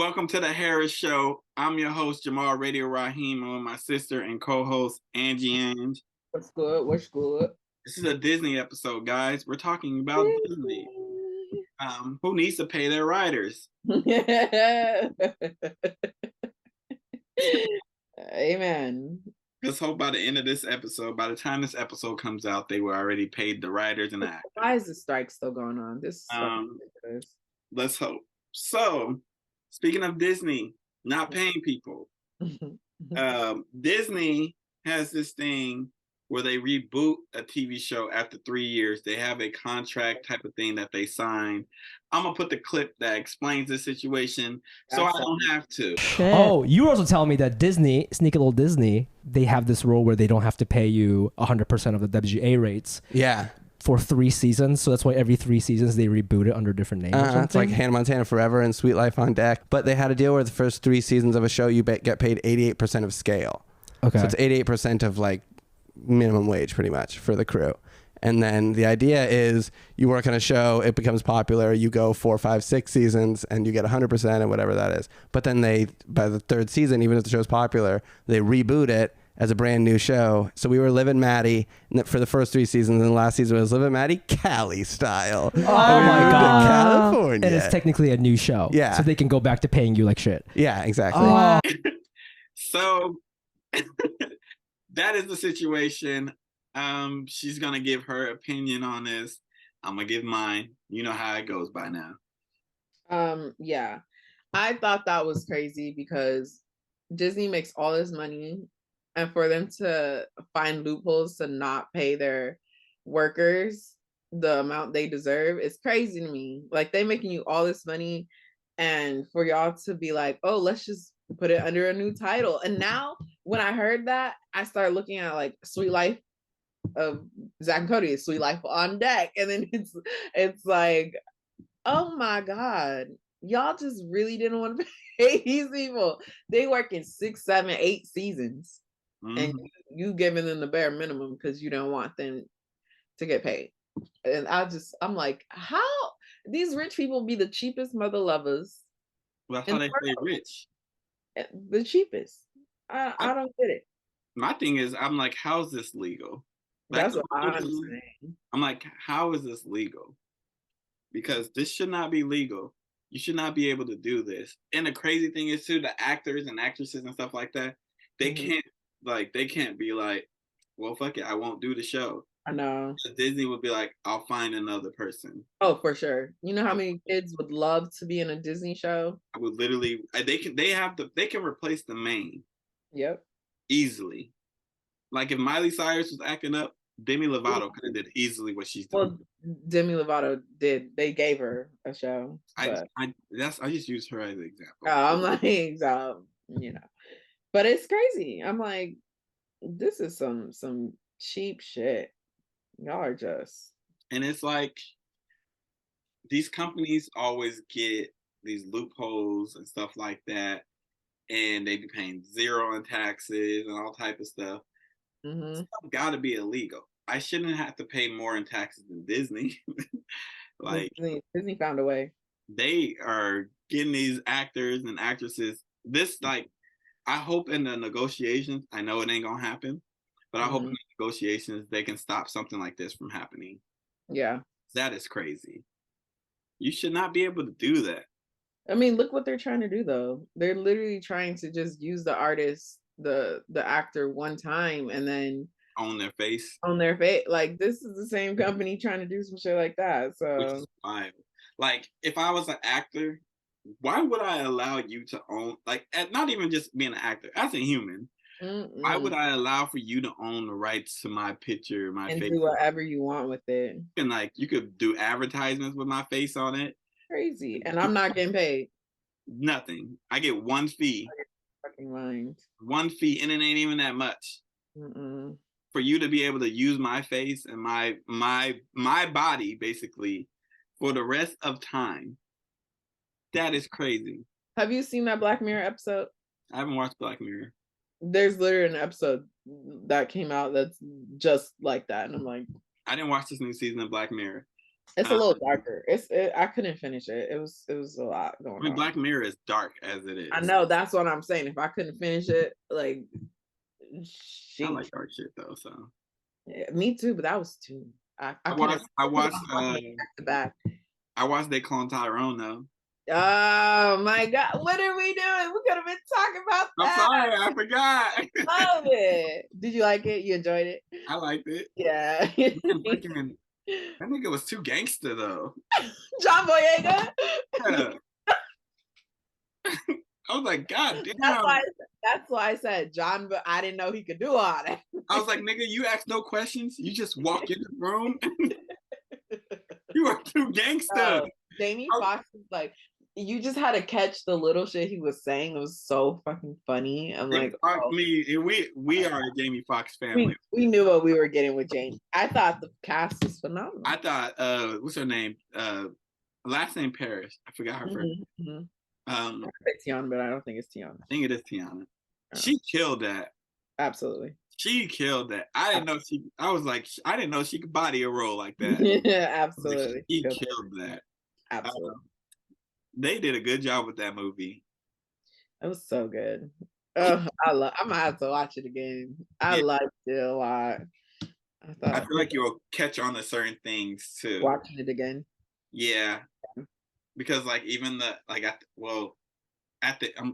Welcome to the Harris Show. I'm your host, Jamal Radio Raheem. I'm with my sister and co-host, Angie Ang. What's good? What's good? This is a Disney episode, guys. We're talking about Disney. Who needs to pay their writers? Amen. Let's hope by the end of this episode, by the time this episode comes out, they were already paid the writers and actors. Why is the strike still going on? This is let's hope. So, speaking of Disney not paying people, Disney has this thing where they reboot a TV show after 3 years. They have a contract type of thing that they sign. I'm going to put the clip that explains the situation so I don't have to. Oh, you were also telling me that Disney, Sneaky Little Disney, they have this rule where they don't have to pay you 100% of the WGA rates. Yeah. For 3 seasons. So that's why every 3 seasons they reboot it under different names. It's like Hannah Montana Forever and Sweet Life on Deck. But they had a deal where the first 3 seasons of a show, you get paid 88% of scale. Okay. So it's 88% of like minimum wage pretty much for the crew. And then the idea is you work on a show, it becomes popular, you go 4, 5, 6 seasons and you get 100% and whatever that is. But then by the 3rd season, even if the show's popular, they reboot it as a brand new show. So we were Liv and Maddie for the first 3 seasons, and the last season was Liv and Maddie Cali style. Oh my God. California. And it's technically a new show. Yeah. So they can go back to paying you like shit. Yeah, exactly. So that is the situation. She's gonna give her opinion on this. I'm gonna give mine. You know how it goes by now. Yeah. I thought that was crazy because Disney makes all this money, and for them to find loopholes to not pay their workers the amount they deserve is crazy to me. Like, they making you all this money, and for y'all to be like, oh, let's just put it under a new title. And now when I heard that, I started looking at like Sweet Life of Zach and Cody, Sweet Life on Deck. And then it's like, oh my God, y'all just really didn't want to pay these people. They work in 6, 7, 8 seasons. And you giving them the bare minimum because you don't want them to get paid. And I'm like, how these rich people be the cheapest mother lovers? Well, that's how they stay rich. The cheapest. I don't get it. My thing is, I'm like, how's this legal? Like, that's what I'm saying. I'm like, how is this legal? Because this should not be legal. You should not be able to do this. And the crazy thing is too, the actors and actresses and stuff like that, they can't be like, well, fuck it, I won't do the show. I know. Disney would be like, I'll find another person. Oh, for sure. You know how many kids would love to be in a Disney show? I would literally, they can replace the main. Yep. Easily. Like if Miley Cyrus was acting up, Demi Lovato could have did easily what she's doing. Well, Demi Lovato did. They gave her a show. I just use her as an example. I'm like, you know. But it's crazy. I'm like, this is some cheap shit. Y'all are just. And it's like these companies always get these loopholes and stuff like that, and they be paying 0 in taxes and all type of stuff. It's got to be illegal. I shouldn't have to pay more in taxes than Disney. Like Disney found a way. They are getting these actors and actresses. This, like, I hope in the negotiations, I know it ain't gonna happen, but I hope in the negotiations they can stop something like this from happening. Yeah. That is crazy. You should not be able to do that. I mean, look what they're trying to do though. They're literally trying to just use the artist, the actor one time and then on their face. Like, this is the same company trying to do some shit like that. So which is wild. Like, if I was an actor, why would I allow you to own, like, not even just being an actor, as a human, why would I allow for you to own the rights to my picture, my face? And do whatever you want with it. And like, you could do advertisements with my face on it. Crazy. And I'm not getting paid. Nothing. I get 1 fee. Fucking mind. 1 fee, and it ain't even that much. For you to be able to use my face and my body, basically, for the rest of time. That is crazy. Have you seen that Black Mirror episode? I haven't watched Black Mirror. There's literally an episode that came out that's just like that. And I'm like, I didn't watch this new season of Black Mirror. It's a little darker. I couldn't finish it. It was a lot I going mean, on. Black Mirror is dark as it is. I know, that's what I'm saying. If I couldn't finish it, like, I like dark shit though. So yeah, me too. But that was too. I watched back to back. I watched They Clone Tyrone though. Oh my god, what are we doing? We could have been talking about that. I'm sorry, I forgot. Love it. Did you like it? You enjoyed it? I liked it. Yeah. Freaking, I think it was too gangster though. John Boyega. Yeah. I was like, God damn. That's why I said John, but I didn't know he could do all that. I was like, nigga, you ask no questions. You just walk in the room. You are too gangster. Jamie Foxx is like, you just had to catch the little shit he was saying. It was so fucking funny. I'm Jamie like, Foxx, we are a Jamie Foxx family. We knew what we were getting with Jamie. I thought the cast was phenomenal. I thought, what's her name? Last name Paris. I forgot her first. Mm-hmm. It's Tiana, but I don't think it's Tiana. I think it is Tiana. Oh. She killed that. Absolutely. She killed that. I didn't know she. I was like, I didn't know she could body a role like that. Yeah, absolutely. Like, she killed that. Absolutely. They did a good job with that movie. It was so good. I'm gonna have to watch it again. I liked it a lot. I feel like you'll catch on to certain things too. Watching it again. Yeah. Because like even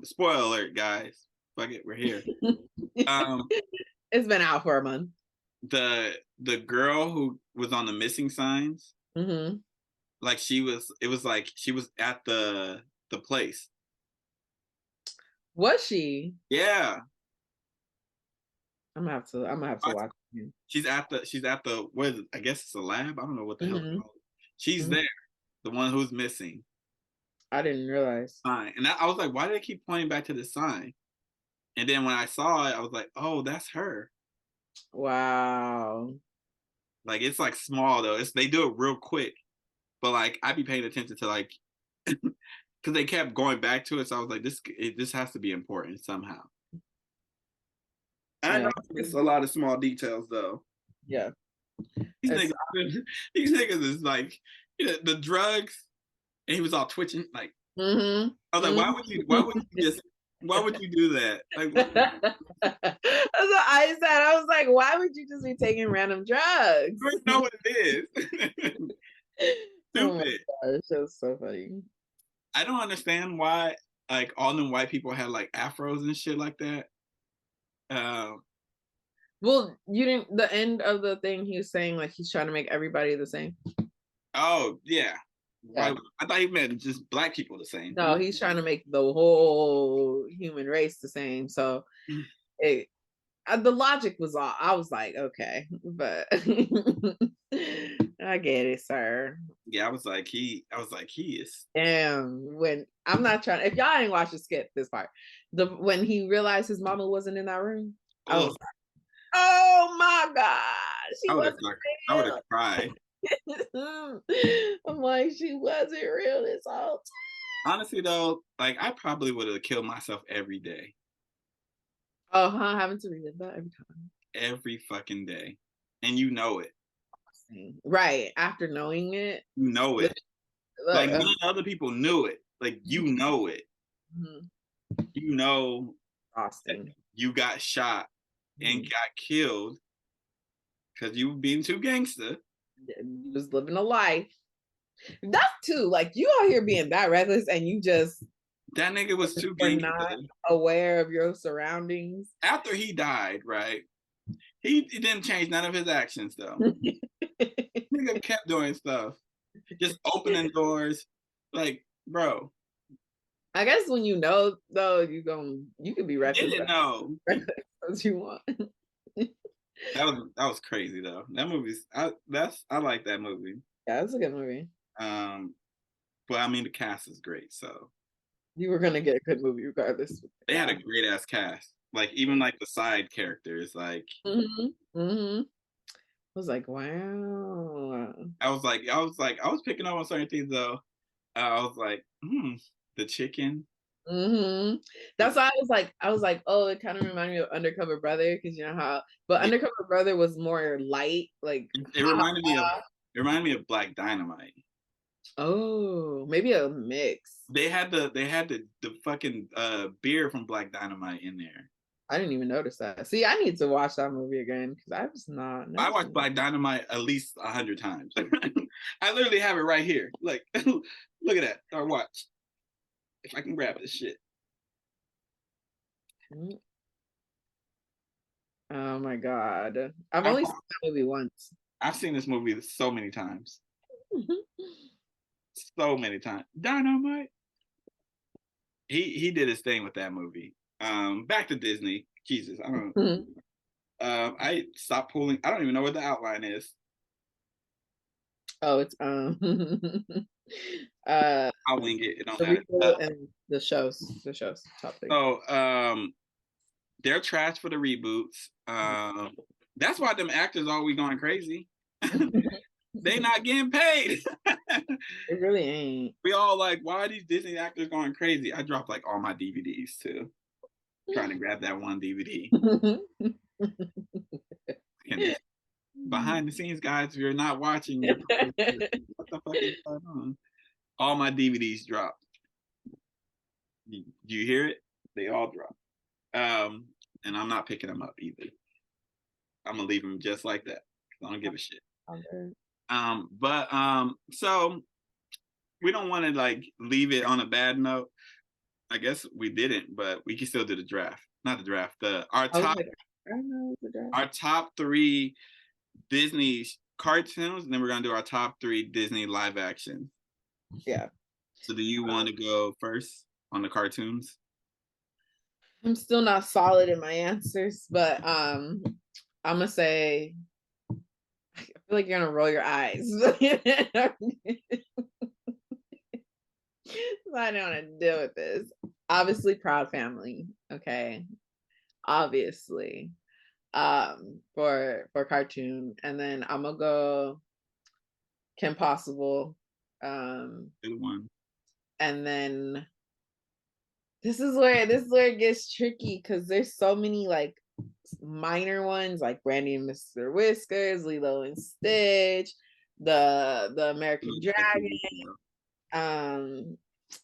spoiler alert, guys. Fuck it, we're here. It's been out for a month. The girl who was on the missing signs, like she was at the place. Was she? Yeah. I'm gonna have to watch it. She's at the what is it? I guess it's a lab. I don't know what the hell it's called. She's there, the one who's missing. I didn't realize. Sign. And I was like, why do they keep pointing back to the sign? And then when I saw it, I was like, oh, that's her. Wow. Like it's like small though. They do it real quick. But like I'd be paying attention to like because they kept going back to it. So I was like, this has to be important somehow. I know it's a lot of small details though. Yeah. These niggas is like, the drugs, and he was all twitching. Like I was like, why would you do that? Like, that's what I said. I was like, why would you just be taking random drugs? You know what it is. Stupid. Oh my gosh, that's so funny. I don't understand why like all them white people had like afros and shit like that. Well, you didn't. The end of the thing, he was saying like he's trying to make everybody the same. Oh yeah. I thought he meant just black people the same. No, he's trying to make the whole human race the same. So the logic was all. I was like, okay, but I get it, sir. Yeah, I was like, he is. Damn. When I'm not trying. If y'all ain't watched it, skip this part. When he realized his mama wasn't in that room, I was like, oh my god, I would have cried. I'm like, she wasn't real this whole time. Honestly though, like I probably would have killed myself every day. Having to relive that every time. Every fucking day. And you know it. Right. After knowing it. You know it. Like none other people knew it. Like you know it. You know Austin. You got shot and got killed because you were being too gangster. You was living a life. That's too, like you out here being that reckless and you just that nigga was too gangster. Not aware of your surroundings. After he died, right? He didn't change none of his actions though. Nigga kept doing stuff. Just opening doors. Like, bro. I guess when you know though, you can be reckless. Didn't know. As you want. That was crazy though. That movie's I like that movie. Yeah, it's a good movie. But I mean the cast is great, so you were gonna get a good movie regardless. They had a great ass cast. Like even like the side characters, like I was like, wow. I was picking up on certain things though. I was like, the chicken. That's why I was like, oh, it kind of reminded me of Undercover Brother because you know how, but Undercover Brother was more light, like it reminded It reminded me of Black Dynamite. Oh, maybe a mix. They had the fucking beer from Black Dynamite in there. I didn't even notice that. See, I need to watch that movie again because I was not. I watched Black Dynamite at least 100 times. I literally have it right here. Like, look at that. Or watch. If I can grab this shit. Oh my god! I've only seen that movie once. I've seen this movie so many times. So many times. Dynamite. He did his thing with that movie. Back to Disney. Jesus, I don't. I stopped pulling. I don't even know what the outline is. Oh, it's I'll wing it. It don't matter. And the shows top thing. So they're trash for the reboots. That's why them actors always going crazy. They not getting paid. It really ain't. We all like, why are these Disney actors going crazy? I dropped like all my DVDs too. Trying to grab that one DVD. Behind the scenes, guys, if you're not watching, what the fuck is going on? All my DVDs dropped. Do you hear it? They all dropped. And I'm not picking them up either. I'm gonna leave them just like that. I don't give a shit. Okay. So we don't want to like leave it on a bad note. I guess we didn't, but we can still do the draft. Not the draft. Our top 3 Disney cartoons, and then we're gonna do our top 3 Disney live action. Yeah. So do you want to go first on the cartoons? I'm still not solid in my answers, but I'm gonna say I feel like you're gonna roll your eyes. I don't want to deal with this. Obviously, Proud Family. Okay. Obviously. For cartoon. And then I'm gonna go Kim Possible. Good one. And then this is where it gets tricky because there's so many like minor ones like Brandy and Mr. Whiskers, Lilo and Stitch, the American Dragon.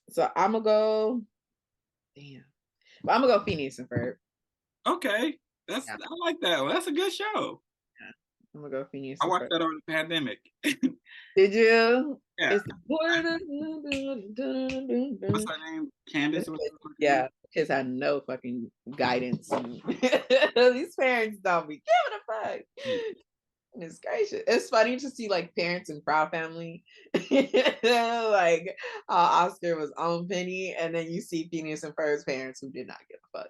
So I'm gonna go. Damn, but I'm gonna go Phineas and Ferb. Okay, I like that one. That's a good show. Yeah. I'm gonna go Phineas. I watched that over the pandemic. Did you? Yeah. What's her name? Candace? Yeah, kids had no fucking guidance. These parents don't be giving a fuck. Goodness gracious. It's funny to see like parents in Proud Family. Like Oscar was on Penny, and then you see Phineas and Ferb's parents who did not give a fuck.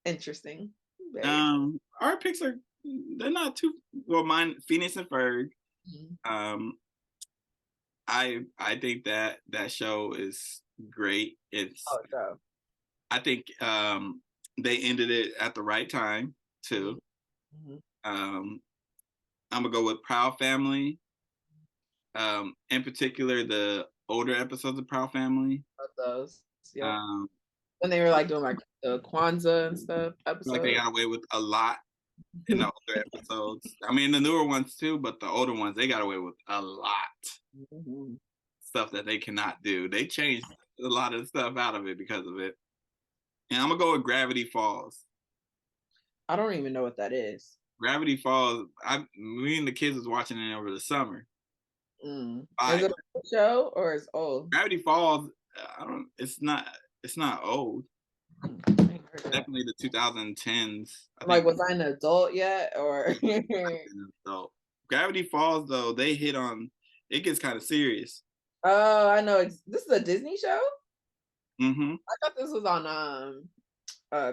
Interesting. Our picks they're not too well. Mine, Phineas and Ferb. Mm-hmm. I think that show is great. I think they ended it at the right time too. Mm-hmm. I'm gonna go with Proud Family. In particular, the older episodes of Proud Family. Those, yeah. When they were like doing like the Kwanzaa and stuff episodes. Like they got away with a lot in the older episodes. I mean, the newer ones too, but the older ones they got away with a lot. Mm-hmm. Stuff that they cannot do. They changed a lot of stuff out of it because of it. And I'm gonna go with Gravity Falls. I don't even know what that is. Gravity Falls. Me and the kids was watching it over the summer. Is it a show or is it old? Gravity Falls. It's not old. Definitely the 2010s. Like, was I an adult yet, or? An adult. Gravity Falls, though, they hit on. It gets kind of serious. Oh, I know. This is a Disney show. Mm-hmm. I thought this was on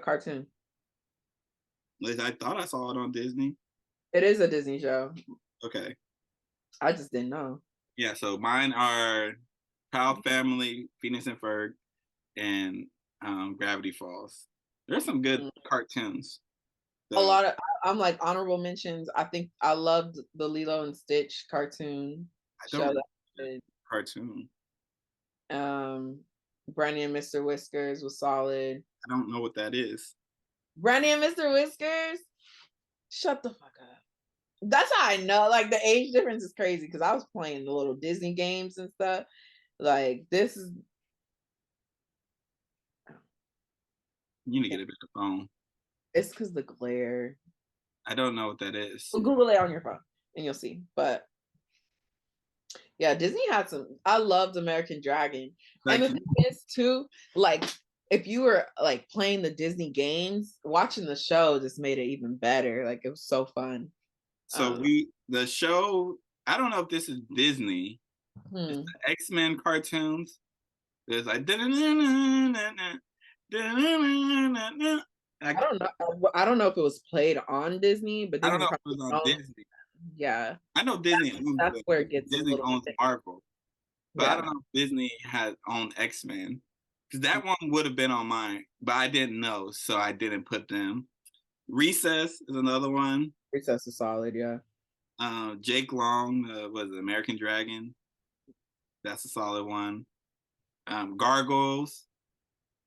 cartoon. I thought I saw it on Disney. It is a Disney show. Okay. I just didn't know. Yeah, so mine are Proud Family, Phineas and Ferb, and Gravity Falls. There's some good cartoons. A lot of I'm like honorable mentions. I think I loved the Lilo and Stitch cartoon show. Cartoon. Brandy and Mr. Whiskers was solid. I don't know what that is. Brandy and Mr. Whiskers? Shut the fuck up. That's how I know. Like the age difference is crazy because I was playing the little Disney games and stuff. Like this is. You need to get a better phone. It's because the glare. I don't know what that is. Well, Google it on your phone and you'll see. But yeah, Disney had some. I loved American Dragon, Like, and the thing is too, like if you were like playing the Disney games, watching the show just made it even better. Like it was so fun. so the show. I don't know if this is Disney. It's the X-Men cartoons. There's like I don't know. I don't know if it was played on Disney, but I don't Disney know if it probably was on Disney. Yeah, I know Disney owns that's where it gets Disney a little owns bit. Marvel, but I Yeah. don't know if Disney had owned X-Men because that one would have been on mine, but I didn't know, so I didn't put them. Recess is another one. Recess is solid. Yeah. Jake Long was American Dragon. That's a solid one. Gargoyles.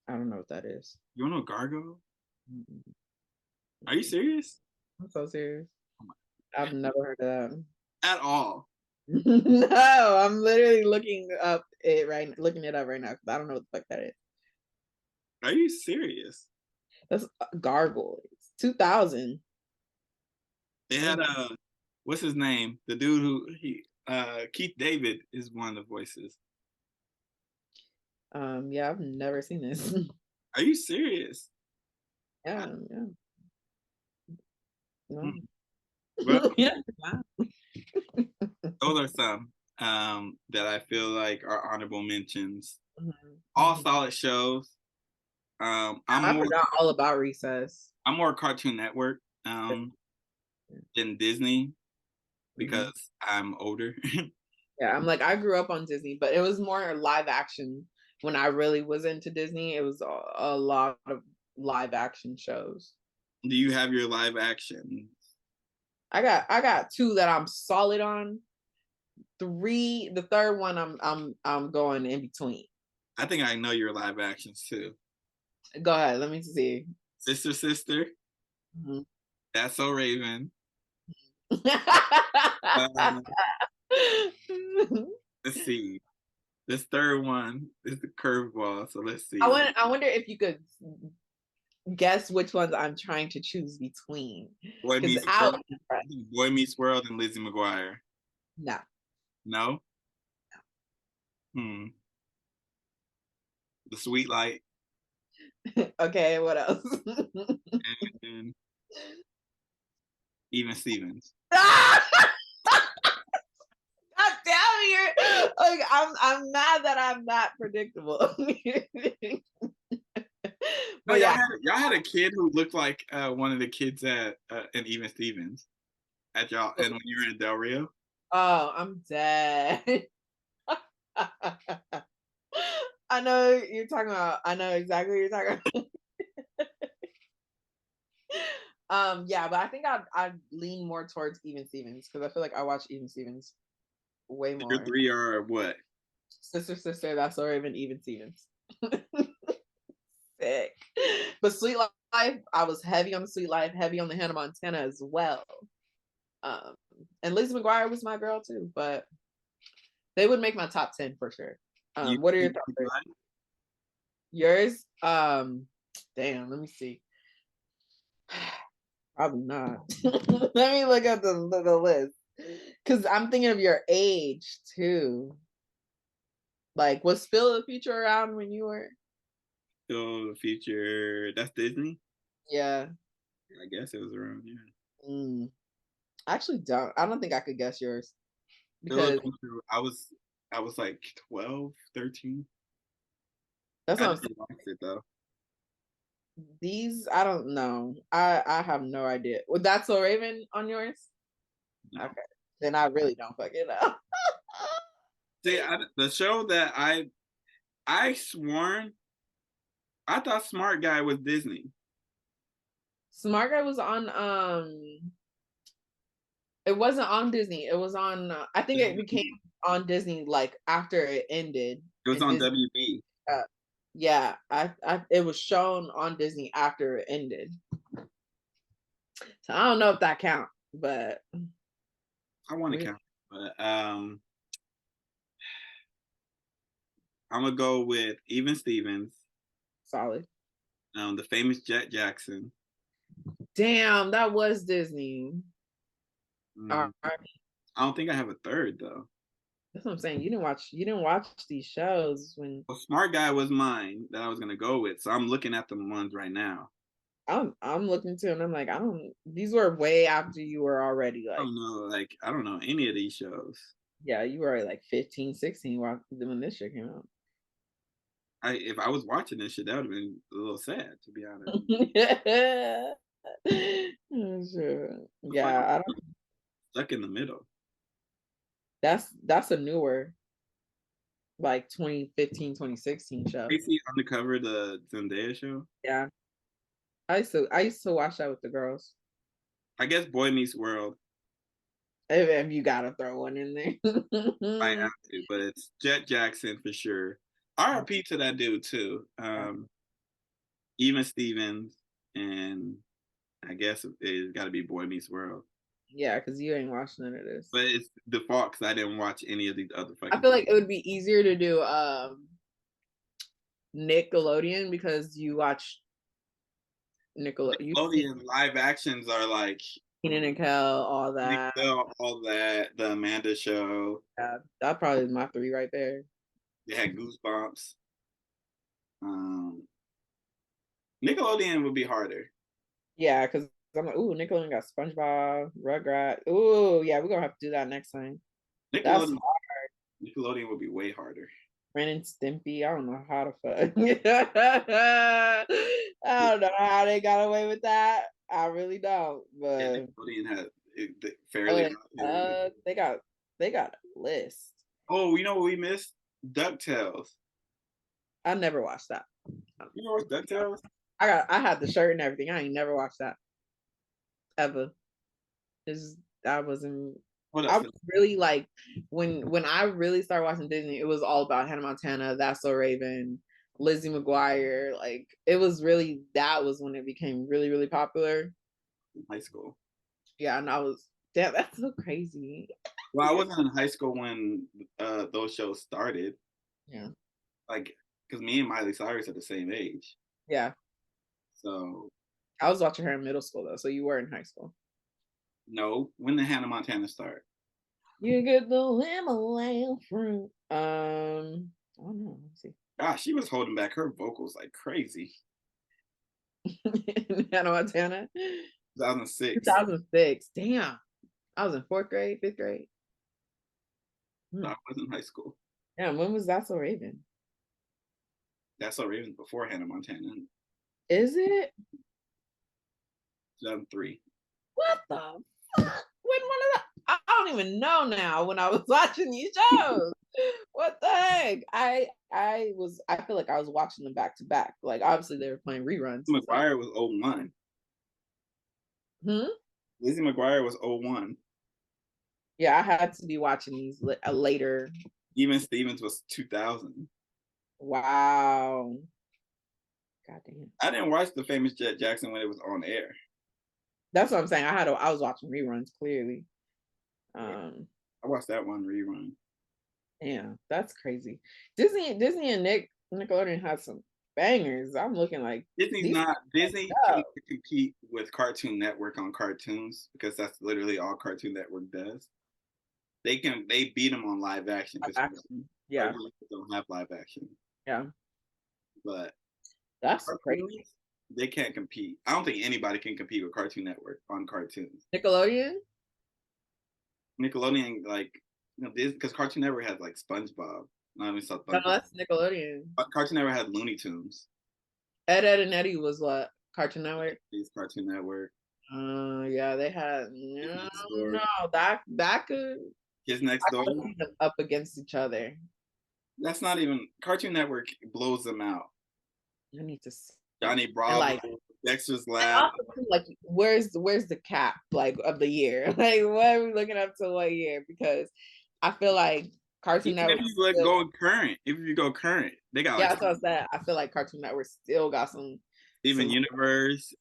I don't know what that is. You don't know Gargoyle? Are you serious? I'm so serious. I've never heard of that. At all? No, I'm literally looking it up right now because I don't know what the fuck that is. Are you serious? That's Gargoyles. 2000. They had what's his name? The dude who Keith David is one of the voices. Yeah, I've never seen this. Are you serious? Yeah. No. Well, Yeah. those are some that I feel like are honorable mentions. Mm-hmm. All solid shows. I forgot all about Recess. I'm more Cartoon Network than Disney because I'm older. Yeah, I'm like I grew up on Disney, but it was more live action. When I really was into Disney, it was a lot of live action shows. Do you have your live action? I got two that I'm solid on. The third one I'm going in between. I think I know your live actions too. Go ahead, let me see. Sister. Mm-hmm. That's So Raven. Let's see. This third one is the curveball. So let's see. I wonder if you could guess which ones I'm trying to choose between. Boy Meets World and Lizzie McGuire. No. No? The Sweet Light. Okay, what else? And Even Stevens. God damn it! Like I'm mad that I'm not predictable. But yeah, y'all had a kid who looked like one of the kids at in Even Stevens at y'all, and when you were in Del Rio. Oh, I'm dead. I know you're talking about. I know exactly what you're talking about. Yeah, but I think I'd lean more towards Even Stevens because I feel like I watch Even Stevens way more. Your three are what? Sister, That's So Raven, Even Stevens. Sick. But Sweet Life, I was heavy on the Sweet Life, heavy on the Hannah Montana as well. And Lizzie McGuire was my girl too, but they would make my top 10 for sure. What are your top 3? Yours? Damn, let me see. Probably not. Let me look at the list. Because I'm thinking of your age too. Like, was Phil the Future around when you were? Phil the Future, that's Disney? Yeah. I guess it was around, yeah. I actually I don't think I could guess yours. Because I was like 12, 13. That's what I'm saying. It, though. These, I don't know. I have no idea. Would That's So Raven on yours? No. Okay. Then I really don't fucking know. See, the show that I sworn, I thought Smart Guy was Disney. Smart Guy was on, it wasn't on Disney. It was on, I think it became on Disney like after it ended. It was on Disney. WB. Yeah, it was shown on Disney after it ended. So I don't know if that counts, but I want to Really? count, but I'm gonna go with Even Stevens, Solid. the famous Jet Jackson. Damn, that was Disney. All Mm, right. I don't think I have a third though. That's what I'm saying. You didn't watch these shows when Well, Smart Guy was mine that I was gonna go with, so I'm looking at the ones right now. I'm looking to and I'm like, I don't these were way after you were already I like, don't know, like I don't know any of these shows. yeah, you were already like 15, 16 when this shit came out. If I was watching this shit, that would have been a little sad, to be honest. Oh, sure. It's like Yeah, I I'm don't stuck in the middle. that's a newer like 2015, 2016 show. You see Undercover, the Zendaya show. Yeah. I used to watch that with the girls. I guess Boy Meets World. If you gotta throw one in there. I have to, but it's Jet Jackson for sure. RIP to that dude too. Even Stevens, and I guess it's got to be Boy Meets World. Yeah, because you ain't watched none of this. But it's default because I didn't watch any of these other fucking. I feel like it would be easier to do Nickelodeon because you watch Nickelodeon live actions are like Kenan and Kel, all Nick that. Bell, all that, the Amanda Show. Yeah, that probably is my three right there. They had Goosebumps. Nickelodeon would be harder. Yeah, because I'm like, ooh, Nickelodeon got SpongeBob, Rugrat. Ooh, yeah, we're gonna have to do that next time. That's Nickelodeon would be way harder. Ren and Stimpy. I don't know how to fuck. I don't know how they got away with that. I really don't. But Yeah, Nickelodeon had it fairly. they got a list. Oh, you know what we missed? DuckTales. I never watched that. You know what's DuckTales? I had the shirt and everything. I ain't never watched that ever. I wasn't. What I else? was really like when I really started watching Disney, it was all about Hannah Montana, That's So Raven, Lizzie McGuire. Like it was really that was when it became really, really popular. In high school. Yeah, and I was damn, that's so crazy. Well, I wasn't in high school when those shows started. Yeah. Like, because me and Miley Cyrus are the same age. Yeah. So. I was watching her in middle school though, so you were in high school. No, when did Hannah Montana start? You get the Himalayan fruit. I don't know. Let's see. Gosh, she was holding back her vocals like crazy. Hannah Montana. 2006. 2006. Damn. I was in 4th grade, 5th grade. I was in high school. Yeah, when was That's So Raven? That's So Raven before Hannah Montana. Is it? 2003. What the fuck? When one of the I don't even know now when I was watching these shows. What the heck? I feel like I was watching them back to back. Like obviously they were playing reruns. Lizzie McGuire was 01. Lizzie McGuire was 01. Yeah, I had to be watching these later. Even Stevens was 2000. Wow. Goddamn. I didn't watch the famous Jet Jackson when it was on air. That's what I'm saying. I was watching reruns clearly. I watched that one rerun. Yeah, that's crazy. Disney and Nickelodeon had some bangers. I'm looking like Disney can't compete with Cartoon Network on cartoons because that's literally all Cartoon Network does. They beat them on live action. Yeah, don't have live action. Yeah, but that's crazy. They can't compete. I don't think anybody can compete with Cartoon Network on cartoons. Nickelodeon, like because Cartoon Network has like SpongeBob. No, that's Nickelodeon. Cartoon Network had Looney Tunes. Ed, and Eddie was what? Cartoon Network. It's Cartoon Network. Yeah, they had that could. Kids Next Door. Up against each other. That's not even Cartoon Network blows them out. I need to see. Johnny Bravo, like, Dexter's Lab. Like, where's the cap like of the year? Like, what are we looking up to what year? Because I feel like Cartoon Network. If you go current, they got. Yeah, that's what I said. I feel like Cartoon Network still got some. Steven Universe.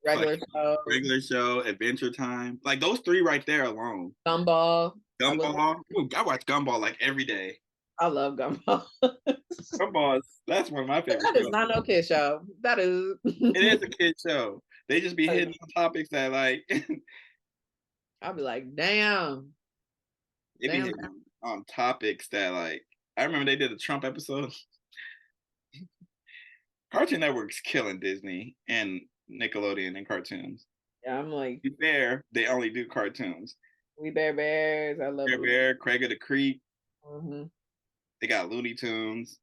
Regular show, Adventure Time. Like those three right there alone. Gumball. Gumball. I watch Gumball like every day. I love Gumball. Gumball, that's one of my favorite That shows. is not no kid show. That is. It is a kid show. They just be hitting on topics that like. I'll be like, damn. They be hitting on topics that like. I remember they did a Trump episode. Cartoon Network's killing Disney and Nickelodeon and cartoons. Yeah, I'm like. To be fair, they only do cartoons. We Bears. I love Bear, Craig of the Creek. Mm-hmm. They got Looney Tunes.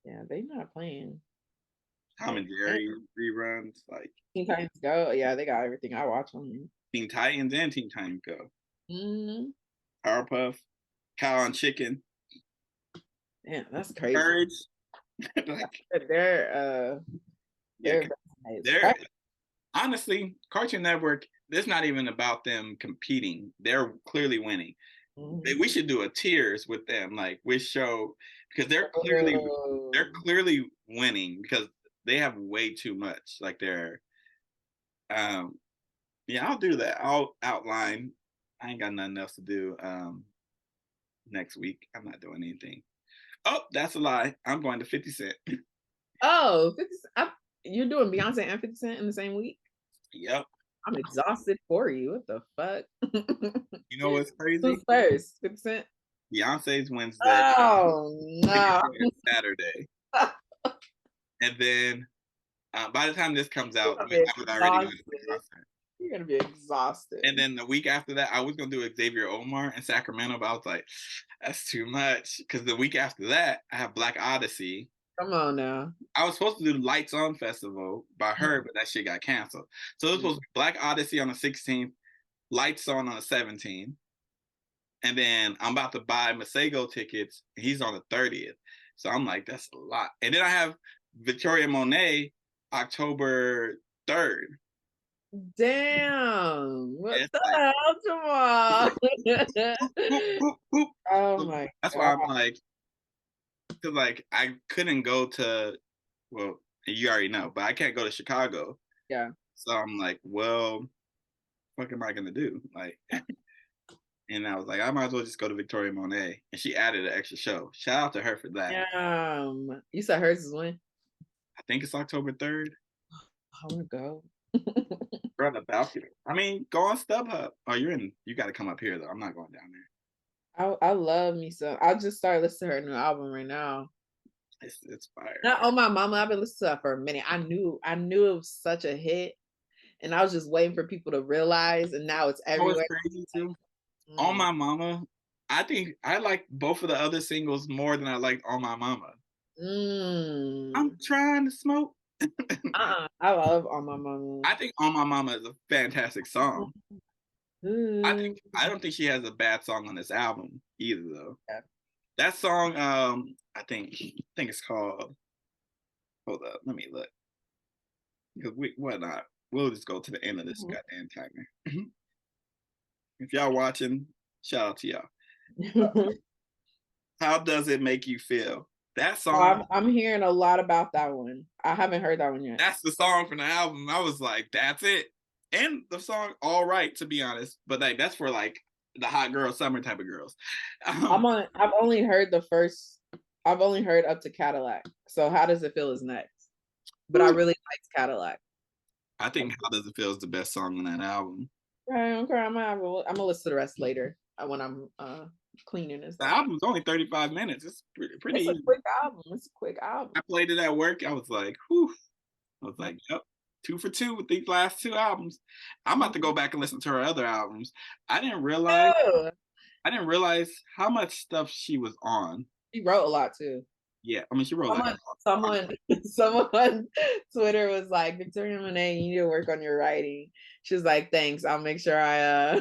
Yeah, they not playing. Tom and Jerry reruns, like Teen Titans Go. Yeah, they got everything. I watch them. Teen Titans and Teen Titans Go. Mm-hmm. Powerpuff, Cow and Chicken. Yeah, that's crazy. Birds. Like, they're honestly, Cartoon Network. It's not even about them competing. They're clearly winning. Mm-hmm. We should do a tiers with them, like which show, because they're clearly winning because they have way too much. Like they're, yeah, I'll do that. I'll outline. I ain't got nothing else to do. Next week, I'm not doing anything. Oh, that's a lie. I'm going to 50 Cent. Oh, 50 Cent. You're doing Beyonce and 50 Cent in the same week? Yep. I'm exhausted for you. What the fuck? You know what's crazy? Who's first? 50 Cent? Beyonce's Wednesday. Oh, no. Saturday. And then by the time this comes out, I was already You're going to be exhausted. And then the week after that, I was going to do Xavier Omar in Sacramento, but I was like, that's too much. Because the week after that, I have Black Odyssey. Come on now. I was supposed to do Lights On Festival by her, but that shit got canceled. So it was supposed to be Black Odyssey on the 16th, Lights On the 17th. And then I'm about to buy Masego tickets. He's on the 30th. So I'm like, that's a lot. And then I have Victoria Monet October 3rd. Damn. What the hell, Jamal? Oh my God. That's why I'm like, because like I couldn't go to, well, you already know, but I can't go to Chicago. Yeah. So I'm like, well, what am I gonna do? Like, and I was like, I might as well just go to Victoria Monet, and she added an extra show. Shout out to her for that. You said hers is when? I think it's October 3rd. I want to go. We're on the balcony. I mean, go on StubHub. Oh, you got to come up here though. I'm not going down there. I love me some. I just started listening to her new album right now. It's fire. Not Oh My Mama. I've been listening to her for a minute. I knew it was such a hit, and I was just waiting for people to realize. And now it's everywhere. It's crazy too. On My Mama. I think I like both of the other singles more than I liked On My Mama. I'm trying to smoke. I love On My Mama. I think On My Mama is a fantastic song. I don't think she has a bad song on this album either, though. Yeah. That song, I think it's called. Hold up, let me look. Because we'll just go to the end of this goddamn timer. If y'all watching, shout out to y'all. How does it make you feel? That song. I'm hearing a lot about that one. I haven't heard that one yet. That's the song from the album. I was like, that's it. And the song, all right, to be honest. But like, that's for like the hot girl summer type of girls. I've only heard up to Cadillac. So How Does It Feel is next. But I really liked Cadillac. I think How Does It Feel is the best song on that album. Right, okay, I'm gonna listen to the rest later when I'm cleaning and stuff. The album's only 35 minutes. It's pretty easy. It's a quick album. I played it at work. I was like, whew. I was like, yep, 2 for 2 with these last 2 albums. I'm about to go back and listen to her other albums. I didn't realize how much stuff she was on. She wrote a lot too. Yeah, I mean, she wrote someone on Twitter was like, Victoria Monet, you need to work on your writing. She was like, thanks, I'll make sure I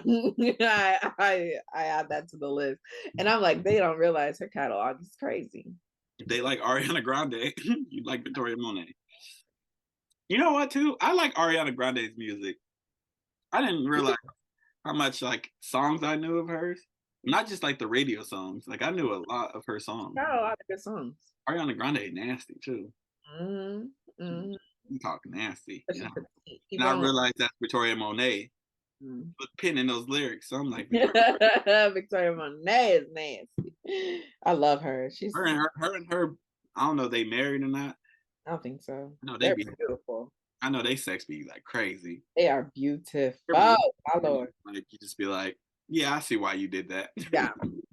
add that to the list. And I'm like, they don't realize her catalog is crazy. They like Ariana Grande. You like Victoria Monet. You know what, too? I like Ariana Grande's music. I didn't realize how much like songs I knew of hers. Not just like the radio songs. Like I knew a lot of her songs. A lot of good songs. Ariana Grande nasty too. I'm talking nasty. Such You a know? petite. And I realized that's Victoria Monet. Mm. But penning those lyrics, so I'm like, Victoria Monet is nasty. I love her. She's. her and her. I don't know if they married or not. I don't think so. I know They're beautiful. I know they sex be like crazy. They are beautiful. Oh, my lord. Like you just be like, yeah, I see why you did that.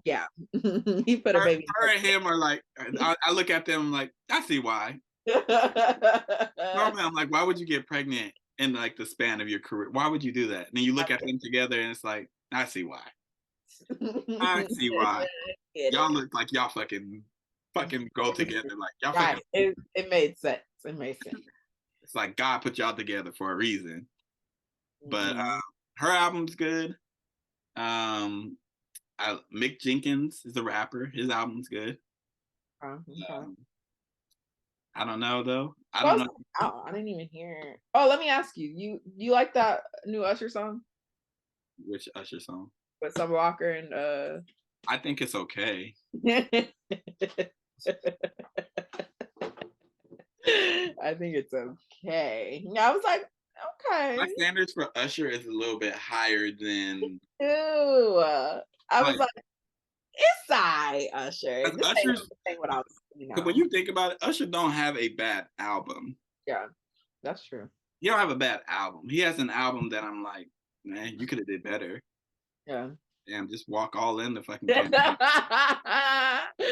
Yeah. He put a baby. Her and him are like, I look at them like, I see why. Normally, I'm like, why would you get pregnant in like the span of your career? Why would you do that? And then you look at them together, and it's like, I see why. I see why. Y'all look like y'all fucking go together. Like y'all right. fucking. It made sense. It made sense. It's like God put y'all together for a reason. But Mhm. her album's good. Mick Jenkins is a rapper. His album's good. Okay. I don't know though. I don't know. Oh, I didn't even hear. Oh, let me ask you. You like that new Usher song Which Usher song? with Summer Walker and I think it's okay. I think it's okay. I was like, okay. My standards for Usher is a little bit higher than. Ew. I was like, it's I Usher. This Usher's ain't what I was. When you think about it, Usher don't have a bad album. Yeah, that's true. He don't have a bad album. He has an album that I'm like, man, you could have did better. Yeah. Damn, just walk all in the fucking camera.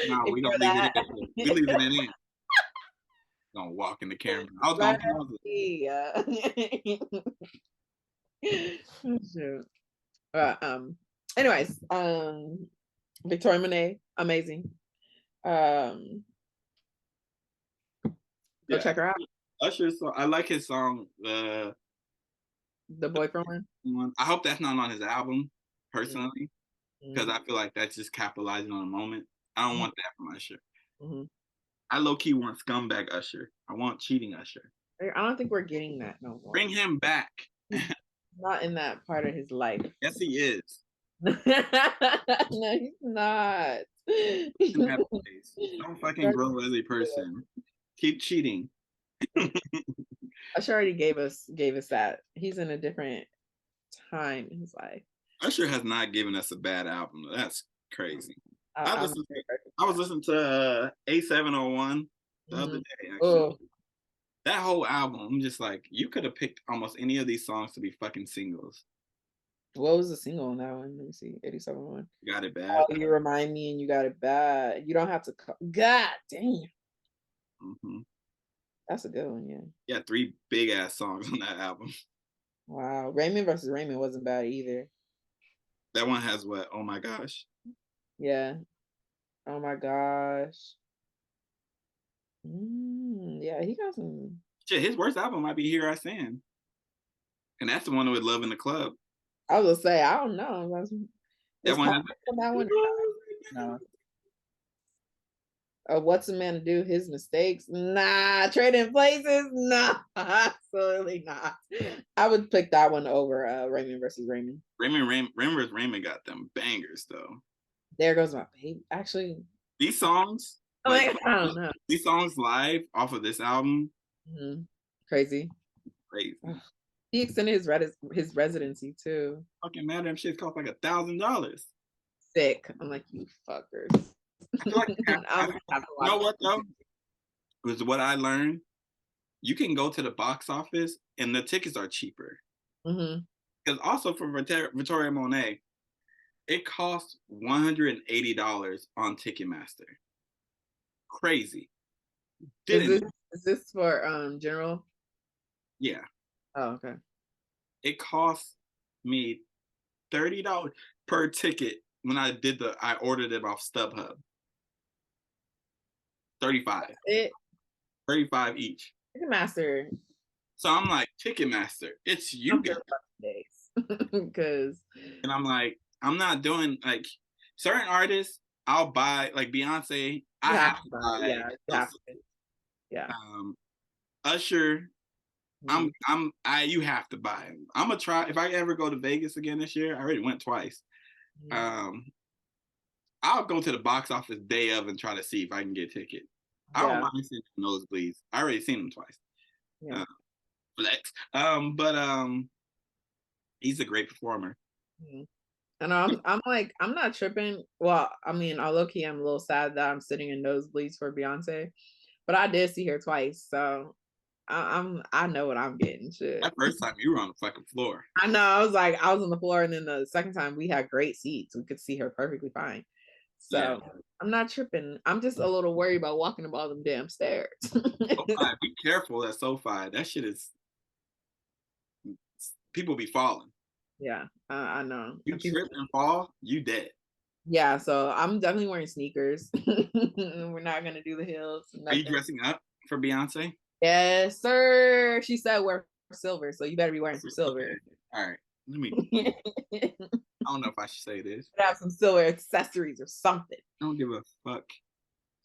No, we don't leave it in. We leaving it in. Gonna walk in the camera. I was gonna pause it. Anyways, Victoria Monet, amazing. Go check her out. Usher's song, I like his song, The Boyfriend one. I hope that's not on his album, personally, because I feel like that's just capitalizing on a moment. I don't want that from Usher. I low-key want scumbag Usher. I want cheating Usher. I don't think we're getting that no more. Bring him back. Not in that part of his life. Yes, he is. No, he's not. Don't fucking grow as a person. Keep cheating. Usher already gave us that. He's in a different time in his life. Usher has not given us a bad album. That's crazy. I was listening to A701 the other day, actually. Oh. That whole album, I'm just like, you could have picked almost any of these songs to be fucking singles. What was the single on that one? Let me see. 87-1. Got It Bad. Oh, You Remind Me and You Got It Bad. You don't have to. God damn. That's a good one, yeah. Yeah, 3 big ass songs on that album. Wow. Raymond versus Raymond wasn't bad either. That one has what? Oh My Gosh. Yeah. Oh My Gosh. Yeah, he got some. Shit, his worst album might be Here I Stand. And that's the one with Love in the Club. I was gonna say, I don't know. That one has that one. No. What's a Man to Do? His Mistakes? Nah. Trading Places? Nah. Absolutely not. I would pick that one over Raymond versus Raymond. Raymond versus Raymond got them bangers though. There Goes My Baby. Actually, these songs. I don't know. These songs live off of this album. Crazy. He extended his residency too. Fucking mad, them shit cost like $1,000. Sick. I'm like, you fuckers. I feel like you know what though? Was what I learned. You can go to the box office and the tickets are cheaper. Because also for Victoria Monet, it costs $180 on Ticketmaster. Crazy. Is this for general? Yeah. Oh, okay. It cost me $30 per ticket when I ordered it off StubHub. 35. 35 each. Ticketmaster. So I'm like, Ticketmaster, it's you guys. Because and I'm like, I'm not doing like certain artists I'll buy, like Beyonce, I have to buy. Yeah. Usher, you have to buy him. I'm gonna try if I ever go to Vegas again this year. I already went twice. I'll go to the box office day of and try to see if I can get a ticket. I don't mind seeing nosebleeds. I already seen them twice. Yeah. Flex. He's a great performer. And I'm like, I'm not tripping. Well, I mean, low key, I'm a little sad that I'm sitting in nosebleeds for Beyonce, but I did see her twice, so I know what I'm getting. Shit. That first time you were on the fucking floor. I know. I was on the floor, and then the second time we had great seats. We could see her perfectly fine. So yeah. I'm not tripping. I'm just a little worried about walking up all them damn stairs. SoFi, be careful at SoFi. That shit is. People be falling. Yeah, I know. You trip and fall, you dead. Yeah, so I'm definitely wearing sneakers. We're not gonna do the heels. Are you dressing up for Beyonce? Yes, sir. She said wear silver, so you better be wearing some silver. Okay. All right. Let me. I don't know if I should say this. Have some silver accessories or something. I don't give a fuck.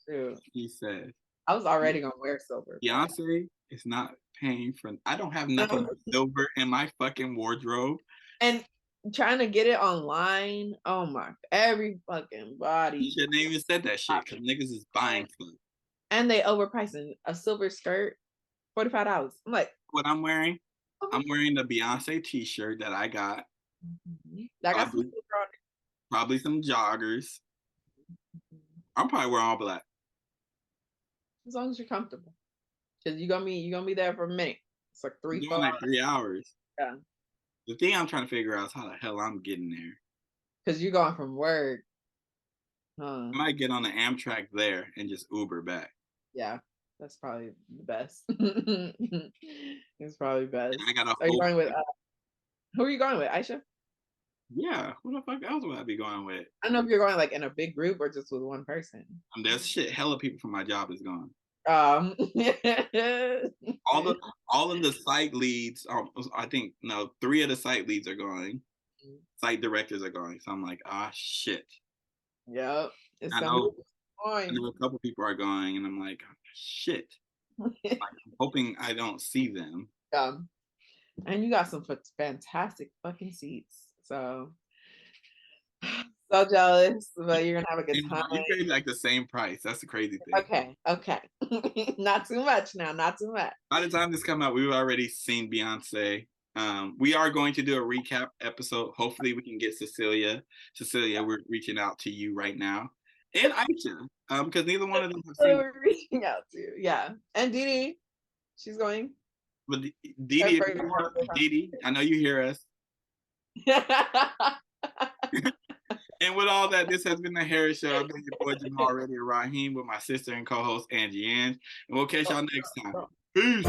True. He said. I was already gonna wear silver. Beyonce is not paying for. I don't have nothing silver in my fucking wardrobe. And trying to get it online, oh my, every fucking body. You shouldn't even said that shit because niggas is buying stuff. And they overpricing a silver skirt, $45. I'm like, what I'm wearing? I'm wearing the Beyonce t-shirt that I got. I got probably some joggers. I'm probably wearing all black. As long as you're comfortable. Because you're gonna be there for a minute. It's like 3 hours. Yeah. The thing I'm trying to figure out is how the hell I'm getting there. Because you're going from work. I might get on the Amtrak there and just Uber back. Yeah, that's probably the best. It's probably best. And I got Are you going with? Who are you going with, Aisha? Yeah, who the fuck else would I be going with? I don't know if you're going like in a big group or just with one person. There's shit. Hella people from my job is gone. all of the site leads. I think 3 of the site leads are going. Site directors are going. So I'm like, shit. Yep. I know a couple people are going, and I'm like, shit. I'm hoping I don't see them. Yeah. And you got some fantastic fucking seats. So jealous, but you're gonna have a good time. You paid like the same price. That's the crazy thing. Okay. Not too much now. Not too much. By the time this comes out, we've already seen Beyonce. We are going to do a recap episode. Hopefully, we can get Cecilia. Cecilia, we're reaching out to you right now, and Aisha, because neither one of them have seen. We're reaching out to you, yeah. And Didi, she's going. But Didi, I know you hear us. And with all that, this has been the Harris Show. I've been your boy Jamal Raheem with my sister and co-host Angie Ang. And we'll catch y'all next time. Peace.